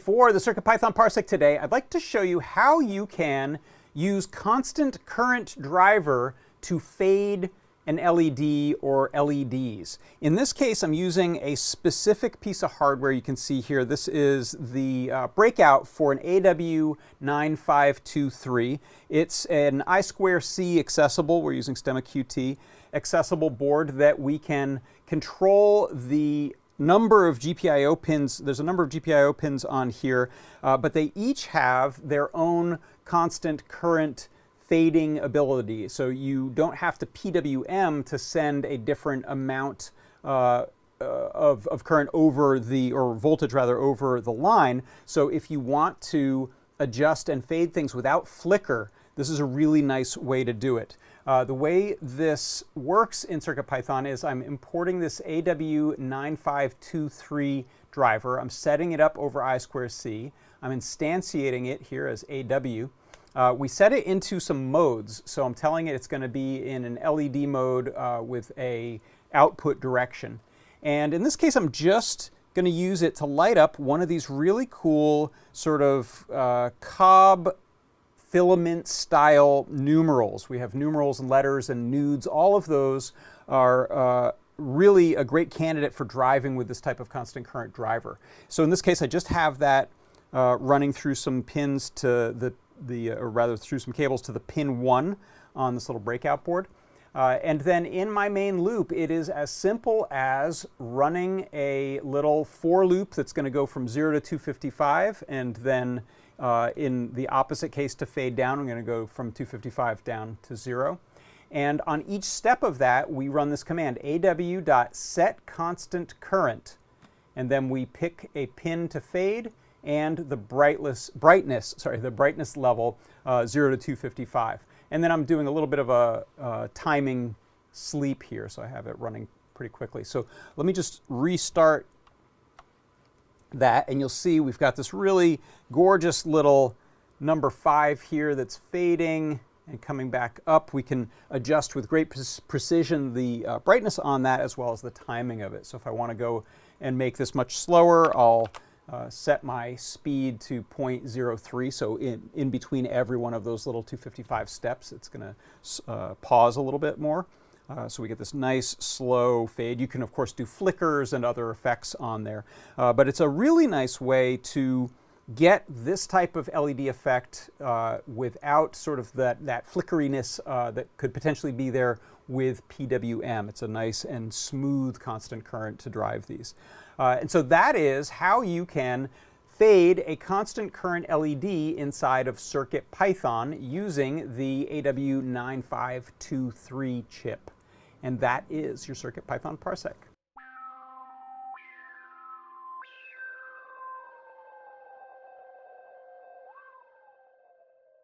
For the CircuitPython Parsec today, I'd like to show you how you can use constant current driver to fade an LED or LEDs. In this case, I'm using a specific piece of hardware you can see here. This is the breakout for an AW9523. It's an I2C accessible, we're using Stemma QT, accessible board that we can control the number of GPIO pins. There's a number of GPIO pins on here, but they each have their own constant current fading ability. So you don't have to PWM to send a different amount of current over the, or voltage rather, over the line. So if you want to adjust and fade things without flicker, this is a really nice way to do it. The way this works in CircuitPython is I'm importing this AW9523 driver. I'm setting it up over I2C. I'm instantiating it here as AW. We set it into some modes, so I'm telling it it's going to be in an LED mode with a output direction. And in this case, I'm just going to use it to light up one of these really cool sort of cob filament style numerals. We have numerals and letters and nudes. All of those are really a great candidate for driving with this type of constant current driver. So in this case, I just have that running through some pins to or rather through some cables to the pin 1 on this little breakout board. And then in my main loop, it is as simple as running a little for loop that's going to go from 0 to 255, and then in the opposite case to fade down, I'm going to go from 255 down to 0. And on each step of that, we run this command, aw.setConstantCurrent, and then we pick a pin to fade and the brightness level 0 to 255. And then I'm doing a little bit of a timing sleep here, so I have it running pretty quickly. So let me just restart that, and you'll see we've got this really gorgeous little number 5 here that's fading and coming back up. We can adjust with great precision the brightness on that as well as the timing of it. So if I want to go and make this much slower, I'll set my speed to 0.03, so in between every one of those little 255 steps, it's going to pause a little bit more. So we get this nice slow fade. You can of course do flickers and other effects on there, but it's a really nice way to get this type of LED effect without sort of that flickeriness that could potentially be there with PWM. It's a nice and smooth constant current to drive these. And so that is how you can fade a constant current LED inside of CircuitPython using the AW9523 chip. And that is your CircuitPython Parsec.